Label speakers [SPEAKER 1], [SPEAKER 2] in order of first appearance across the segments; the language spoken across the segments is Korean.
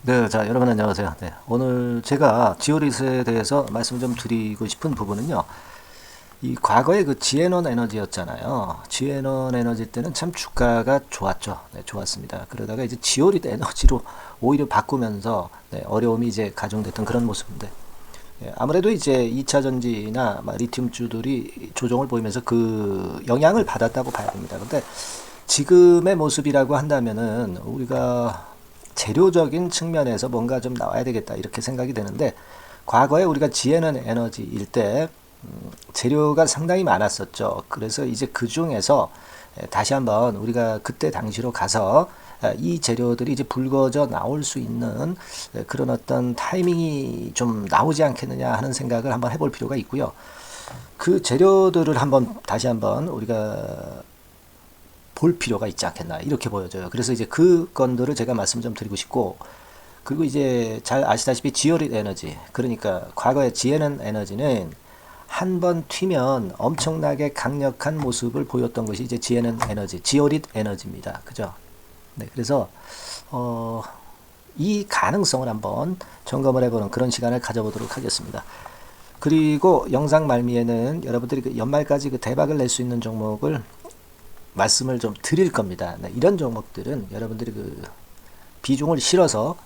[SPEAKER 1] 네, 자, 여러분 안녕하세요. 네, 오늘 제가 지오릿에 대해서 말씀 좀 드리고 싶은 부분은요. 이 과거에 그 지에넌 에너지였잖아요. 지에넌 에너지 때는 참 주가가 좋았죠. 네, 좋았습니다. 그러다가 이제 지오릿 에너지로 오히려 바꾸면서 네, 어려움이 이제 가중됐던 그런 모습인데 아무래도 이제 2차 전지나 리튬주들이 조정을 보이면서 그 영향을 받았다고 봐야 됩니다. 근데 지금의 모습이라고 한다면은 우리가 재료적인 측면에서 뭔가 좀 나와야 되겠다 이렇게 생각이 되는데 과거에 우리가 지에는 에너지일 때 재료가 상당히 많았었죠. 그래서 이제 그 중에서 다시 한번 우리가 그때 당시로 가서 이 재료들이 이제 불거져 나올 수 있는 그런 어떤 타이밍이 좀 나오지 않겠느냐 하는 생각을 한번 해볼 필요가 있고요. 그 재료들을 한번 다시 한번 우리가 볼 필요가 있지 않겠나 이렇게 보여져요. 그래서 이제 그 건들을 제가 말씀 좀 드리고 싶고 그리고 이제 잘 아시다시피 지오릿 에너지 그러니까 과거의 지에는 에너지는 한 번 튀면 엄청나게 강력한 모습을 보였던 것이 이제 지에는 에너지, 지오릿 에너지입니다. 그죠? 네, 그래서 이 가능성을 한번 점검을 해보는 그런 시간을 가져보도록 하겠습니다. 그리고 영상 말미에는 여러분들이 그 연말까지 그 대박을 낼 수 있는 종목을 말씀을 좀 드릴 겁니다. 네, 이런 종목들은 여러분들이 그 비중을 실어서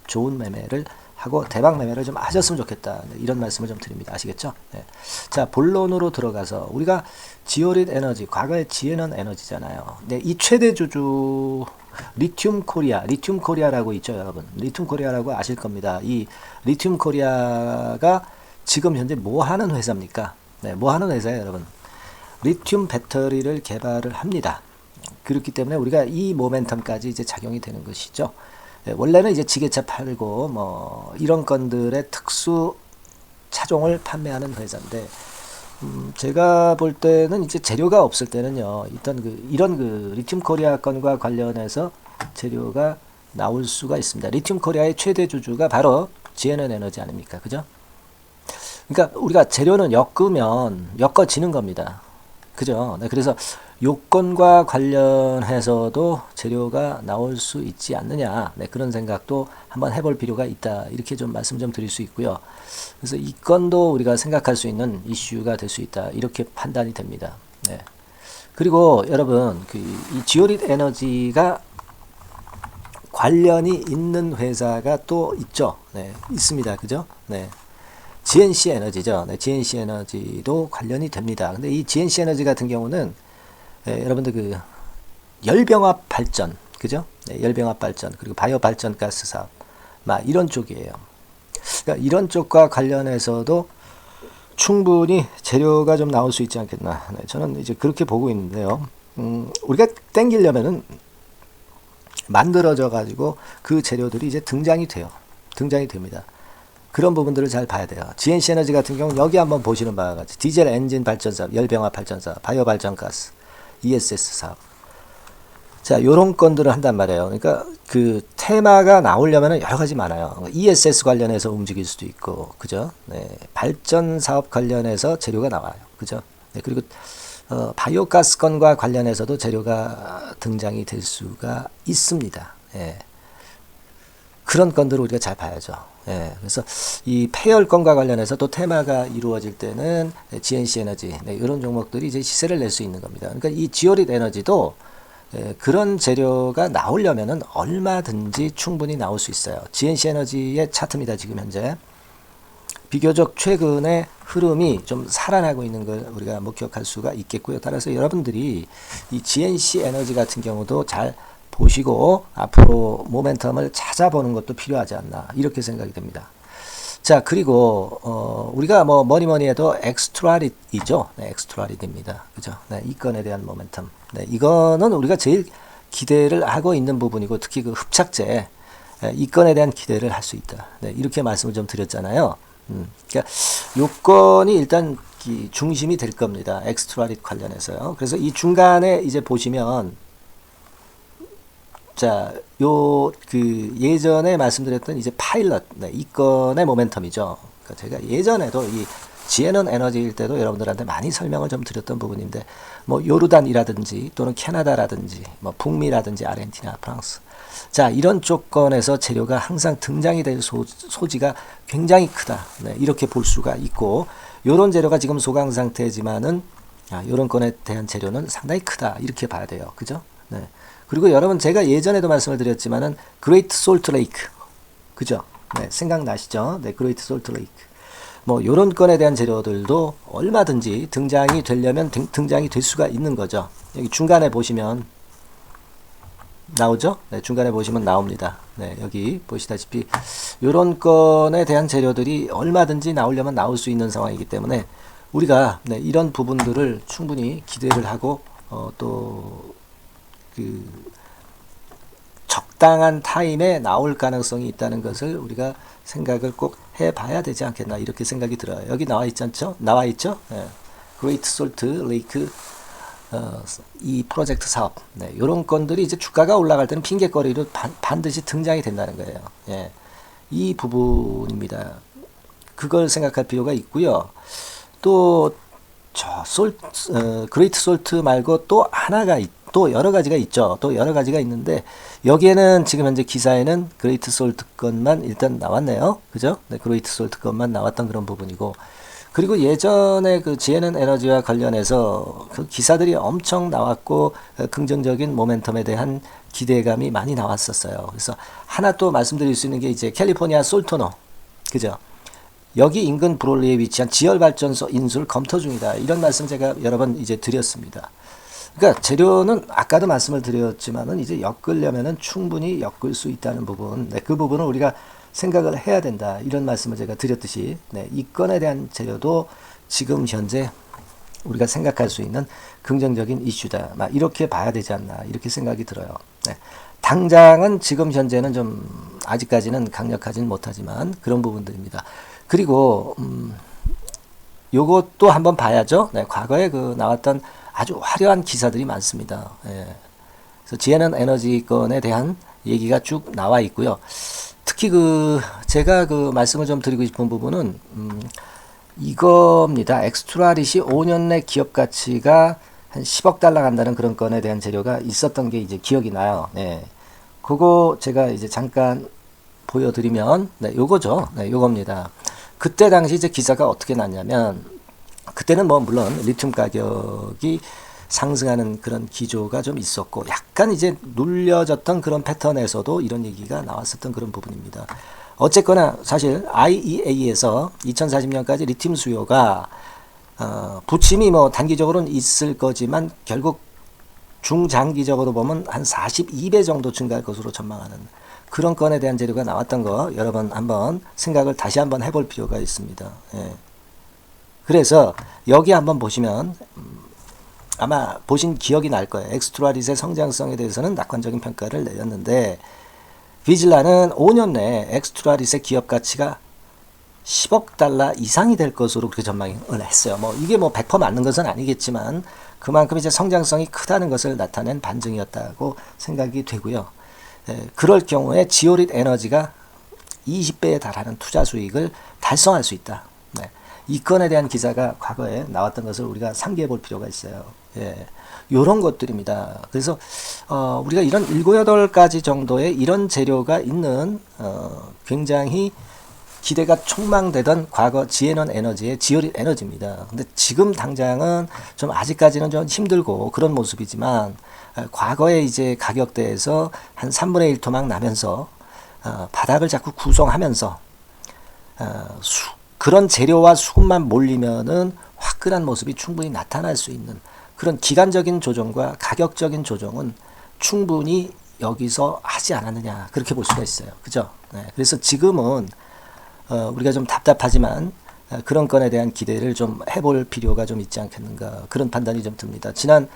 [SPEAKER 1] 좋은 매매를 하고 대박 매매를 좀 하셨으면 좋겠다. 네, 이런 말씀을 좀 드립니다. 아시겠죠? 네. 자, 본론으로 들어가서 우리가 지오릿 에너지, 과거의 지에넌 에너지잖아요. 네, 이 최대 주주 리튬 코리아, 리튬 코리아라고 있죠, 여러분. 리튬 코리아라고 아실 겁니다. 이 리튬 코리아가 지금 현재 뭐 하는 회사입니까? 네, 뭐 하는 회사예요, 여러분? 리튬 배터리를 개발을 합니다. 그렇기 때문에 우리가 이 모멘텀까지 이제 작용이 되는 것이죠. 원래는 이제 지게차 팔고 뭐 이런 건들의 특수 차종을 판매하는 회사인데 제가 볼 때는 이제 재료가 없을 때는요. 일단 이런 리튬 코리아 건과 관련해서 재료가 나올 수가 있습니다. 리튬 코리아의 최대 주주가 바로 지에는 에너지 아닙니까? 그죠? 그러니까 우리가 재료는 엮어지는 겁니다. 그죠? 네, 그래서 요건과 관련해서도 재료가 나올 수 있지 않느냐. 네, 그런 생각도 한번 해볼 필요가 있다. 이렇게 좀 말씀 좀 드릴 수 있고요. 그래서 이 건도 우리가 생각할 수 있는 이슈가 될 수 있다. 이렇게 판단이 됩니다. 네. 그리고 여러분, 이 지오릿 에너지가 관련이 있는 회사가 또 있죠. 네, 있습니다. 그죠? 네. GNC 에너지죠. 네, GNC 에너지도 관련이 됩니다. 근데 이 GNC 에너지 같은 경우는 여러분들 그 열병합 발전, 그죠? 네, 열병합 발전 그리고 바이오 발전 가스 사업, 막 이런 쪽이에요. 그러니까 이런 쪽과 관련해서도 충분히 재료가 좀 나올 수 있지 않겠나. 네, 저는 이제 그렇게 보고 있는데요. 우리가 땡기려면은 만들어져 가지고 그 재료들이 이제 등장이 됩니다. 그런 부분들을 잘 봐야 돼요. GNC 에너지 같은 경우는 여기 한번 보시는 바와 같이 디젤 엔진 발전 사업, 열병합 발전 사업, 바이오 발전 가스, ESS 사업. 자, 요런 건들을 한단 말이에요. 그러니까 그 테마가 나오려면 여러 가지 많아요. ESS 관련해서 움직일 수도 있고, 그죠? 네, 발전 사업 관련해서 재료가 나와요. 그죠? 네, 그리고 바이오 가스 건과 관련해서도 재료가 등장이 될 수가 있습니다. 예. 그런 건들을 우리가 잘 봐야죠. 예, 그래서 이 폐열건과 관련해서 또 테마가 이루어질 때는 GNC 에너지 이런 종목들이 이제 시세를 낼 수 있는 겁니다. 그러니까 이 지오릿 에너지도 그런 재료가 나오려면은 얼마든지 충분히 나올 수 있어요. GNC 에너지의 차트입니다. 지금 현재 비교적 최근의 흐름이 좀 살아나고 있는 걸 우리가 목격할 수가 있겠고요. 따라서 여러분들이 이 GNC 에너지 같은 경우도 잘 보시고 앞으로 모멘텀을 찾아보는 것도 필요하지 않나 이렇게 생각이 됩니다. 자, 그리고 우리가 뭐 뭐니 해도 엑스트라릿이죠. 네, 엑스트라릿입니다. 그죠? 네, 이 건에 대한 모멘텀. 네, 이거는 우리가 제일 기대를 하고 있는 부분이고 특히 그 흡착제 이 건에 대한 기대를 할 수 있다. 네, 이렇게 말씀을 좀 드렸잖아요. 그러니까 요건이 일단 중심이 될 겁니다. 엑스트라릿 관련해서요. 그래서 이 중간에 이제 보시면 자, 예전에 말씀드렸던 이제 파일럿, 네, 이 건의 모멘텀이죠. 그러니까 제가 예전에도 이 지에넌 에너지일 때도 여러분들한테 많이 설명을 좀 드렸던 부분인데, 뭐 요르단이라든지 또는 캐나다라든지 뭐 북미라든지 아르헨티나, 프랑스, 자 이런 조건에서 재료가 항상 등장이 될 소지가 굉장히 크다. 네, 이렇게 볼 수가 있고, 요런 재료가 지금 소강 상태지만은 요런 건에 대한 재료는 상당히 크다. 이렇게 봐야 돼요. 그죠? 네. 그리고 여러분 제가 예전에도 말씀을 드렸지만은 그레이트 솔트 레이크, 그죠? 네, 생각나시죠? 네, 그레이트 솔트 레이크. 뭐 요런 건에 대한 재료들도 얼마든지 등장이 되려면 등장이 될 수가 있는 거죠. 여기 중간에 보시면 나오죠? 네, 중간에 보시면 나옵니다. 네, 여기 보시다시피 요런 건에 대한 재료들이 얼마든지 나오려면 나올 수 있는 상황이기 때문에 우리가 네, 이런 부분들을 충분히 기대를 하고 또 그 적당한 타임에 나올 가능성이 있다는 것을 우리가 생각을 꼭 해봐야 되지 않겠나 이렇게 생각이 들어요. 여기 나와 있지 않죠? 나와 있죠? 네. 그레이트 솔트 레이크 이 프로젝트 사업, 네, 이런 건들이 이제 주가가 올라갈 때는 핑계거리로 반드시 등장이 된다는 거예요. 예, 이 부분입니다. 그걸 생각할 필요가 있고요. 또 그레이트 솔트 말고 또 하나가 또 여러 가지가 있죠. 또 여러 가지가 있는데 여기에는 지금 현재 기사에는 그레이트 솔트 것만 일단 나왔네요. 그죠? 네, 그레이트 솔트 것만 나왔던 그런 부분이고, 그리고 예전에 그 지에는 에너지와 관련해서 그 기사들이 엄청 나왔고 긍정적인 모멘텀에 대한 기대감이 많이 나왔었어요. 그래서 하나 또 말씀드릴 수 있는 게 이제 캘리포니아 솔토노, 그죠? 여기 인근 브롤리에 위치한 지열발전소 인수를 검토 중이다. 이런 말씀 제가 여러 번 이제 드렸습니다. 그러니까 재료는 아까도 말씀을 드렸지만은 이제 엮으려면은 충분히 엮을 수 있다는 부분, 네, 그 부분을 우리가 생각을 해야 된다. 이런 말씀을 제가 드렸듯이, 네, 이 건에 대한 재료도 지금 현재 우리가 생각할 수 있는 긍정적인 이슈다. 막 이렇게 봐야 되지 않나 이렇게 생각이 들어요. 네. 당장은 지금 현재는 좀 아직까지는 강력하진 못하지만 그런 부분들입니다. 그리고 요것도 한번 봐야죠. 네, 과거에 그 나왔던 아주 화려한 기사들이 많습니다. 예. 그래서 지에넌 에너지 건에 대한 얘기가 쭉 나와 있고요. 특히 제가 말씀을 좀 드리고 싶은 부분은 이겁니다. 엑스트라릿이 5년 내 기업 가치가 한 10억 달러 간다는 그런 건에 대한 재료가 있었던 게 이제 기억이 나요. 네. 그거 제가 이제 잠깐 보여드리면, 네, 요거죠. 네, 요겁니다. 그때 당시 이제 기사가 어떻게 났냐면, 그때는 뭐 물론 리튬 가격이 상승하는 그런 기조가 좀 있었고 약간 이제 눌려졌던 그런 패턴에서도 이런 얘기가 나왔었던 그런 부분입니다. 어쨌거나 사실 IEA에서 2040년까지 리튬 수요가 부침이 뭐 단기적으로는 있을 거지만 결국 중장기적으로 보면 한 42배 정도 증가할 것으로 전망하는 그런 건에 대한 재료가 나왔던 거 여러분 한번 생각을 다시 한번 해볼 필요가 있습니다. 예. 그래서 여기 한번 보시면 아마 보신 기억이 날 거예요. 엑스트라릿의 성장성에 대해서는 낙관적인 평가를 내렸는데 비즐라는 5년 내에 엑스트라릿의 기업 가치가 10억 달러 이상이 될 것으로 그렇게 전망을 했어요. 뭐 이게 뭐 100% 맞는 것은 아니겠지만 그만큼 이제 성장성이 크다는 것을 나타낸 반증이었다고 생각이 되고요. 그럴 경우에 지오릿 에너지가 20배에 달하는 투자 수익을 달성할 수 있다. 네. 이 건에 대한 기사가 과거에 나왔던 것을 우리가 상기해 볼 필요가 있어요. 예. 요런 것들입니다. 그래서, 우리가 이런 7, 8가지 정도의 이런 재료가 있는, 굉장히 기대가 촉망되던 과거 지에넌 에너지의 지오릿 에너지입니다. 근데 지금 당장은 좀 아직까지는 좀 힘들고 그런 모습이지만, 과거에 이제 가격대에서 한 3분의 1 토막 나면서, 바닥을 자꾸 구성하면서, 그런 재료와 수급만 몰리면은 화끈한 모습이 충분히 나타날 수 있는 그런 기간적인 조정과 가격적인 조정은 충분히 여기서 하지 않았느냐 그렇게 볼 수가 있어요. 그죠? 네. 그래서 지금은 우리가 좀 답답하지만 그런 건에 대한 기대를 좀 해볼 필요가 좀 있지 않겠는가 그런 판단이 좀 듭니다. 지난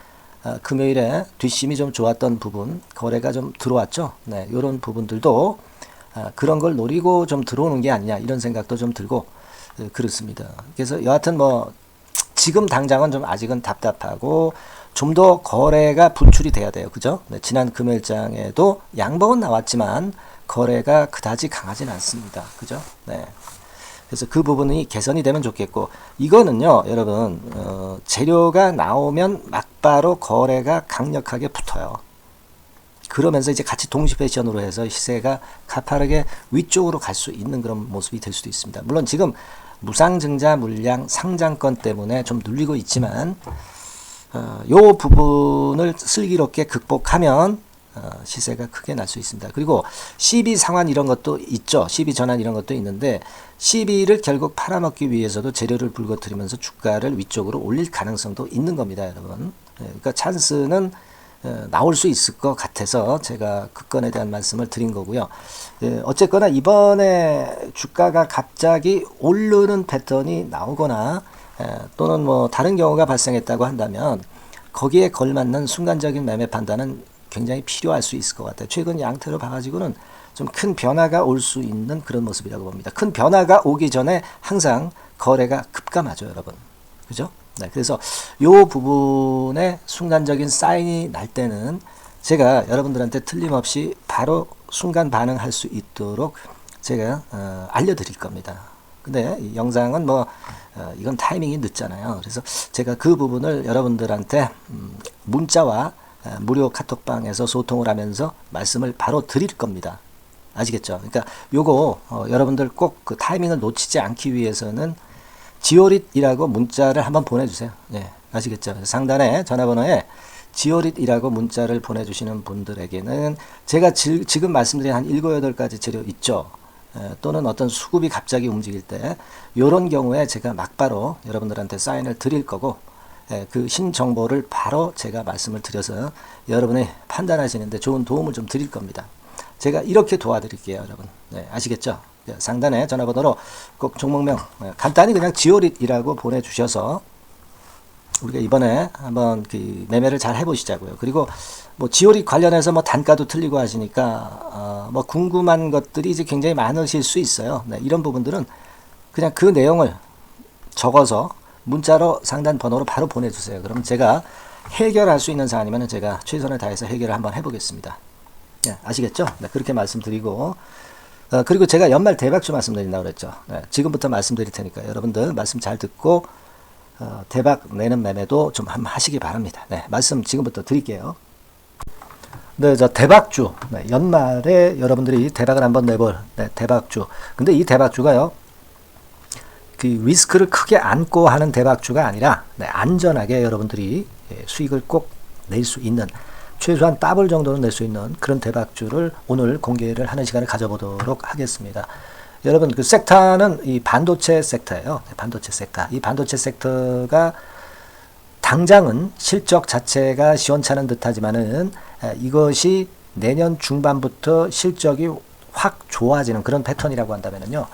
[SPEAKER 1] 금요일에 뒷심이 좀 좋았던 부분 거래가 좀 들어왔죠. 네, 이런 부분들도 그런 걸 노리고 좀 들어오는 게 아니냐 이런 생각도 좀 들고 그렇습니다. 그래서 여하튼 뭐 지금 당장은 좀 아직은 답답하고 좀 더 거래가 분출이 돼야 돼요. 그죠? 네, 지난 금요일장에도 양봉은 나왔지만 거래가 그다지 강하진 않습니다. 그죠? 네. 그래서 그 부분이 개선이 되면 좋겠고, 이거는요 여러분 재료가 나오면 막바로 거래가 강력하게 붙어요. 그러면서 이제 같이 동시 패션으로 해서 시세가 가파르게 위쪽으로 갈 수 있는 그런 모습이 될 수도 있습니다. 물론 지금 무상증자 물량 상장권 때문에 좀 눌리고 있지만 요 부분을 슬기롭게 극복하면 시세가 크게 날 수 있습니다. 그리고 CB 상환 이런 것도 있죠. CB 전환 이런 것도 있는데 CB를 결국 팔아먹기 위해서도 재료를 불거뜨리면서 주가를 위쪽으로 올릴 가능성도 있는 겁니다, 여러분. 그러니까 찬스는 나올 수 있을 것 같아서 제가 그 건에 대한 말씀을 드린 거고요. 어쨌거나 이번에 주가가 갑자기 오르는 패턴이 나오거나 또는 뭐 다른 경우가 발생했다고 한다면 거기에 걸맞는 순간적인 매매 판단은 굉장히 필요할 수 있을 것 같아요. 최근 양태로 봐가지고는 좀 큰 변화가 올 수 있는 그런 모습이라고 봅니다. 큰 변화가 오기 전에 항상 거래가 급감하죠, 여러분. 그죠? 네, 그래서 요 부분에 순간적인 사인이 날 때는 제가 여러분들한테 틀림없이 바로 순간 반응할 수 있도록 제가 알려드릴 겁니다. 근데 이 영상은 뭐 이건 타이밍이 늦잖아요. 그래서 제가 그 부분을 여러분들한테 문자와 무료 카톡방에서 소통을 하면서 말씀을 바로 드릴 겁니다. 아시겠죠? 그러니까 요거 여러분들 꼭 그 타이밍을 놓치지 않기 위해서는 지오릿이라고 문자를 한번 보내주세요. 예, 아시겠죠? 상단에 전화번호에 지오릿이라고 문자를 보내주시는 분들에게는 제가 지금 말씀드린 한 7, 8가지 재료 있죠. 또는 어떤 수급이 갑자기 움직일 때 이런 경우에 제가 막바로 여러분들한테 사인을 드릴 거고 그 신정보를 바로 제가 말씀을 드려서 여러분이 판단하시는데 좋은 도움을 좀 드릴 겁니다. 제가 이렇게 도와드릴게요, 여러분. 네, 아시겠죠? 상단에 전화번호로 꼭 종목명 간단히 그냥 지오릿이라고 보내주셔서 우리가 이번에 한번 그 매매를 잘 해보시자고요. 그리고 뭐 지오릿 관련해서 뭐 단가도 틀리고 하시니까 뭐 궁금한 것들이 이제 굉장히 많으실 수 있어요. 네, 이런 부분들은 그냥 그 내용을 적어서 문자로 상단 번호로 바로 보내주세요. 그럼 제가 해결할 수 있는 사안이면 제가 최선을 다해서 해결을 한번 해보겠습니다. 네, 아시겠죠? 네, 그렇게 말씀드리고 그리고 제가 연말 대박주 말씀드린다고 그랬죠. 네, 지금부터 말씀드릴 테니까 여러분들 말씀 잘 듣고 대박 내는 매매도 좀 한번 하시기 바랍니다. 네, 말씀 지금부터 드릴게요. 네, 저 대박주. 네, 연말에 여러분들이 대박을 한번 내볼 대박주. 근데 이 대박주가요, 그 리스크를 크게 안고 하는 대박주가 아니라 안전하게 여러분들이 수익을 꼭 낼 수 있는, 최소한 더블 정도는 낼 수 있는 그런 대박주를 오늘 공개를 하는 시간을 가져보도록 하겠습니다. 여러분, 그 섹터는 이 반도체 섹터예요. 반도체 섹터. 이 반도체 섹터가 당장은 실적 자체가 시원찮은 듯하지만은 이것이 내년 중반부터 실적이 확 좋아지는 그런 패턴이라고 한다면요.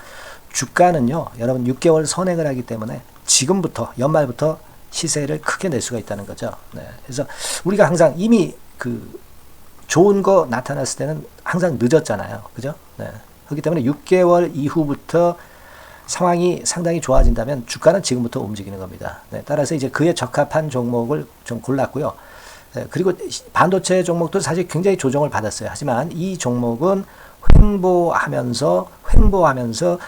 [SPEAKER 1] 주가는요, 여러분 6개월 선행을 하기 때문에 지금부터 연말부터 시세를 크게 낼 수가 있다는 거죠. 네. 그래서 우리가 항상 이미 그 좋은 거 나타났을 때는 항상 늦었잖아요. 그죠? 네. 그렇기 때문에 6개월 이후부터 상황이 상당히 좋아진다면 주가는 지금부터 움직이는 겁니다. 네. 따라서 이제 그에 적합한 종목을 좀 골랐고요. 네. 그리고 반도체 종목도 사실 굉장히 조정을 받았어요. 하지만 이 종목은 횡보하면서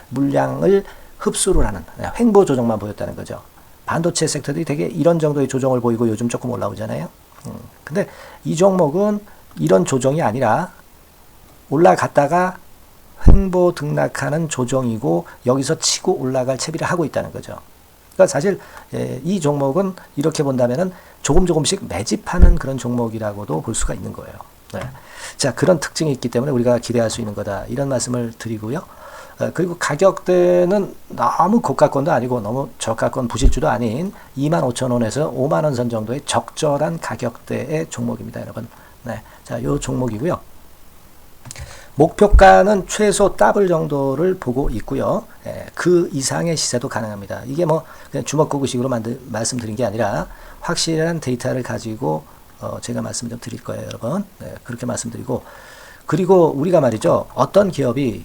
[SPEAKER 1] 물량을 흡수를 하는 횡보 조정만 보였다는 거죠. 반도체 섹터들이 되게 이런 정도의 조정을 보이고 요즘 조금 올라오잖아요. 근데 이 종목은 이런 조정이 아니라 올라갔다가 횡보 등락하는 조정이고 여기서 치고 올라갈 채비를 하고 있다는 거죠. 그러니까 사실 이 종목은 이렇게 본다면은 조금씩 매집하는 그런 종목이라고도 볼 수가 있는 거예요. 네. 자, 그런 특징이 있기 때문에 우리가 기대할 수 있는 거다, 이런 말씀을 드리고요. 그리고 가격대는 너무 고가권도 아니고 너무 저가권 부실주도 아닌 25,000원에서 50,000원 선 정도의 적절한 가격대의 종목입니다, 여러분. 네. 자, 요 종목이고요. 목표가는 최소 더블 정도를 보고 있고요. 그 이상의 시세도 가능합니다. 이게 뭐 그냥 주먹구구식으로 말씀드린 게 아니라 확실한 데이터를 가지고 제가 말씀 좀 드릴 거예요, 여러분. 네, 그렇게 말씀드리고, 그리고 우리가 말이죠, 어떤 기업이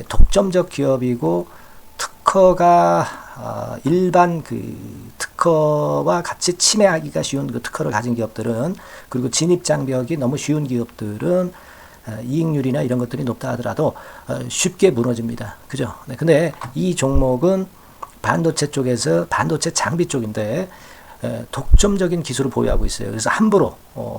[SPEAKER 1] 독점적 기업이고 특허가 일반 그 특허와 같이 침해하기가 쉬운 그 특허를 가진 기업들은, 그리고 진입 장벽이 너무 쉬운 기업들은 이익률이나 이런 것들이 높다 하더라도 쉽게 무너집니다. 그죠? 네, 근데 이 종목은 반도체 쪽에서 반도체 장비 쪽인데 독점적인 기술을 보유하고 있어요. 그래서 함부로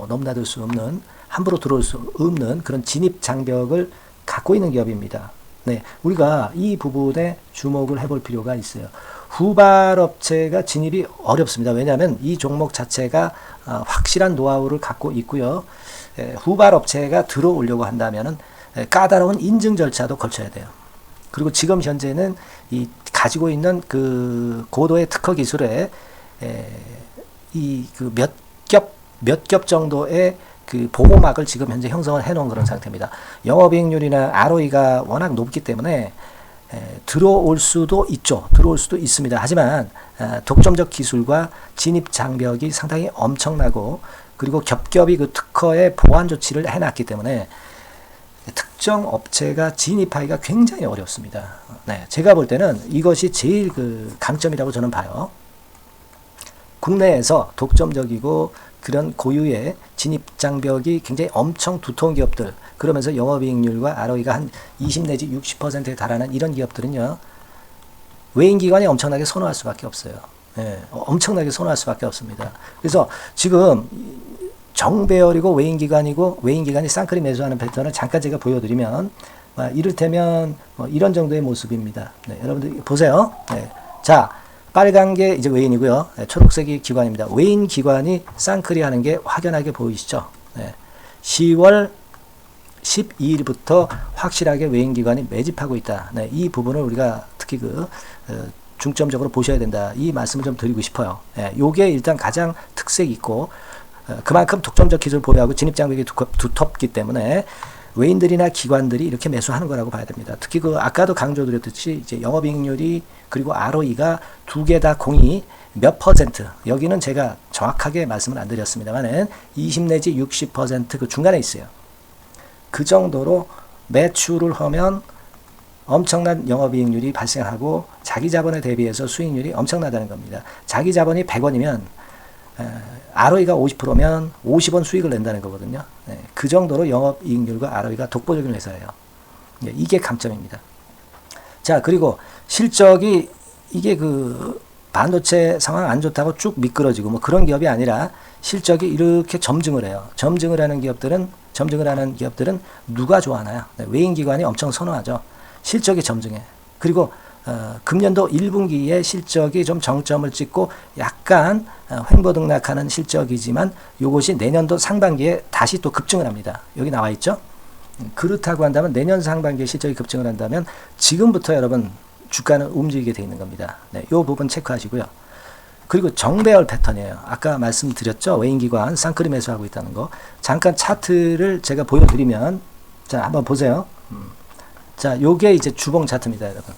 [SPEAKER 1] 넘나들 수 없는, 함부로 들어올 수 없는 그런 진입 장벽을 갖고 있는 기업입니다. 네, 우리가 이 부분에 주목을 해볼 필요가 있어요. 후발업체가 진입이 어렵습니다. 왜냐하면 이 종목 자체가 확실한 노하우를 갖고 있고요. 후발업체가 들어오려고 한다면은 까다로운 인증 절차도 거쳐야 돼요. 그리고 지금 현재는 이 가지고 있는 그 고도의 특허 기술에 이 그 몇 겹 정도의 그 보호막을 지금 현재 형성을 해놓은 그런 상태입니다. 영업이익률이나 ROE가 워낙 높기 때문에 들어올 수도 있죠. 들어올 수도 있습니다. 하지만 독점적 기술과 진입 장벽이 상당히 엄청나고, 그리고 겹겹이 그 특허의 보완 조치를 해놨기 때문에 특정 업체가 진입하기가 굉장히 어렵습니다. 네, 제가 볼 때는 이것이 제일 그 강점이라고 저는 봐요. 국내에서 독점적이고 그런 고유의 진입 장벽이 굉장히 엄청 두터운 기업들, 그러면서 영업이익률과 ROE가 한 20 내지 60%에 달하는 이런 기업들은요, 외인기관이 엄청나게 선호할 수밖에 없어요. 예, 엄청나게 선호할 수밖에 없습니다. 그래서 지금 정배열이고 외인기관이고, 외인기관이 쌍끌이 매수하는 패턴을 잠깐 제가 보여드리면, 이를테면 이런 정도의 모습입니다. 네, 여러분들 보세요. 네, 자, 빨간 게 이제 외인이고요. 네, 초록색이 기관입니다. 외인 기관이 쌍끌이 하는 게 확연하게 보이시죠? 네, 10월 12일부터 확실하게 외인 기관이 매집하고 있다. 네, 이 부분을 우리가 특히 중점적으로 보셔야 된다. 이 말씀을 좀 드리고 싶어요. 네, 요게 일단 가장 특색이 있고, 그만큼 독점적 기술을 보유하고 진입장벽이 두텁기 때문에 외인들이나 기관들이 이렇게 매수하는 거라고 봐야 됩니다. 특히 아까도 강조드렸듯이 이제 영업이익률이 그리고 ROE가 두 개 다 공이 몇 퍼센트, 여기는 제가 정확하게 말씀을 안 드렸습니다만은 20 내지 60% 그 중간에 있어요. 그 정도로 매출을 하면 엄청난 영업이익률이 발생하고 자기 자본에 대비해서 수익률이 엄청나다는 겁니다. 자기 자본이 100원이면 ROE가 50%면 50원 수익을 낸다는 거거든요. 네, 그 정도로 영업이익률과 ROE가 독보적인 회사예요. 네, 이게 강점입니다. 자, 그리고 실적이 이게 그 반도체 상황 안 좋다고 쭉 미끄러지고 뭐 그런 기업이 아니라 실적이 이렇게 점증을 해요. 점증을 하는 기업들은 누가 좋아하나요? 네, 외인기관이 엄청 선호하죠. 실적이 점증해. 그리고 금년도 1분기에 실적이 좀 정점을 찍고 약간 횡보등락하는 실적이지만 이것이 내년도 상반기에 다시 또 급증을 합니다. 여기 나와 있죠? 그렇다고 한다면 내년 상반기에 실적이 급증을 한다면 지금부터 여러분 주가는 움직이게 되어 있는 겁니다. 네, 이 부분 체크하시고요. 그리고 정배열 패턴이에요. 아까 말씀드렸죠? 외인기관 쌍끌이 매수하고 있다는 거. 잠깐 차트를 제가 보여드리면, 자, 한번 보세요. 자, 요게 이제 주봉 차트입니다, 여러분.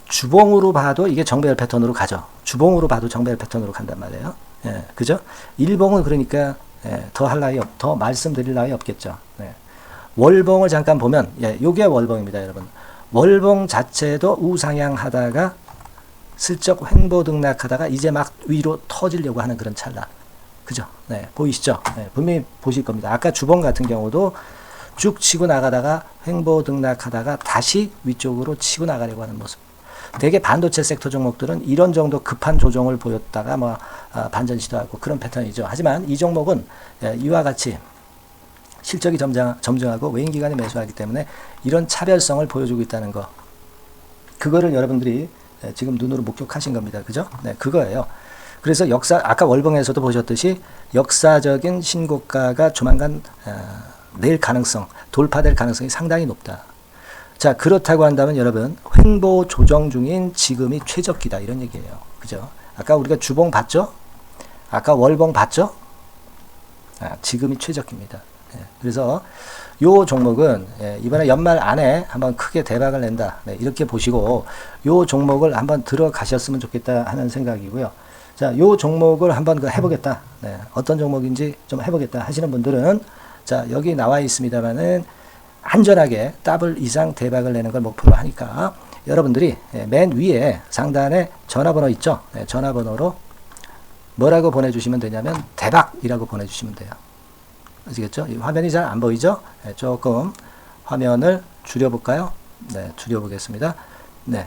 [SPEAKER 1] 주봉으로 봐도 이게 정배열 패턴으로 가죠. 주봉으로 봐도 정배열 패턴으로 간단 말이에요. 예, 그죠? 일봉은 그러니까 더 할 나위 더 말씀드릴 나위 없겠죠. 네. 월봉을 잠깐 보면, 요게 월봉입니다, 여러분. 월봉 자체도 우상향 하다가 슬쩍 횡보등락하다가 이제 막 위로 터지려고 하는 그런 찰나. 그죠? 네, 보이시죠? 네, 분명히 보실 겁니다. 아까 주봉 같은 경우도 쭉 치고 나가다가 횡보등락하다가 다시 위쪽으로 치고 나가려고 하는 모습. 대개 반도체 섹터 종목들은 이런 정도 급한 조정을 보였다가 반전 시도하고 그런 패턴이죠. 하지만 이 종목은 이와 같이 실적이 점증하고 외인기관이 매수하기 때문에 이런 차별성을 보여주고 있다는 거. 그거를 여러분들이 지금 눈으로 목격하신 겁니다. 그죠? 네, 그거예요. 그래서 아까 월봉에서도 보셨듯이 역사적인 신고가가 조만간 낼 가능성, 돌파될 가능성이 상당히 높다. 자, 그렇다고 한다면 여러분, 횡보 조정 중인 지금이 최적기다. 이런 얘기예요. 그죠? 아까 우리가 주봉 봤죠? 아까 월봉 봤죠? 지금이 최적기입니다. 그래서 요 종목은 이번에 연말 안에 한번 크게 대박을 낸다. 네, 이렇게 보시고 요 종목을 한번 들어가셨으면 좋겠다 하는 생각이고요. 자, 요 종목을 한번 해보겠다. 네, 어떤 종목인지 좀 해보겠다 하시는 분들은 자, 여기 나와 있습니다만은 안전하게 더블 이상 대박을 내는 걸 목표로 하니까 여러분들이 맨 위에 상단에 전화번호 있죠? 네, 전화번호로 뭐라고 보내주시면 되냐면 대박이라고 보내주시면 돼요. 아시겠죠? 이 화면이 잘 안 보이죠? 네, 조금 화면을 줄여볼까요? 네, 줄여보겠습니다. 네,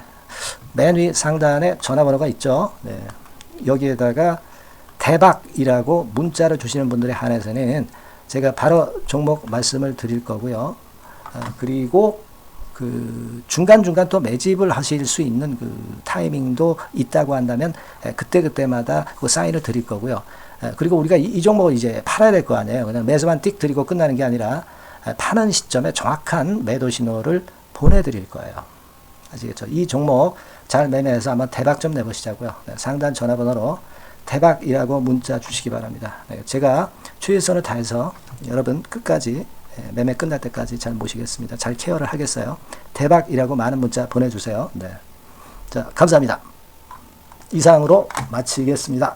[SPEAKER 1] 맨 위 상단에 전화번호가 있죠? 네, 여기에다가 대박이라고 문자를 주시는 분들에 한해서는 제가 바로 종목 말씀을 드릴 거고요. 그리고 그 중간중간 또 매집을 하실 수 있는 그 타이밍도 있다고 한다면 그때그때마다 그 사인을 드릴 거고요. 그리고 우리가 이 종목을 이제 팔아야 될 거 아니에요. 그냥 매수만 띡 드리고 끝나는 게 아니라 파는 시점에 정확한 매도 신호를 보내드릴 거예요. 아시겠죠? 이 종목 잘 매매해서 한번 대박 좀 내보시자고요. 상단 전화번호로 대박이라고 문자 주시기 바랍니다. 제가 최선을 다해서 여러분 끝까지 매매 끝날 때까지 잘 모시겠습니다. 잘 케어를 하겠어요. 대박이라고 많은 문자 보내주세요. 네. 자, 감사합니다. 이상으로 마치겠습니다.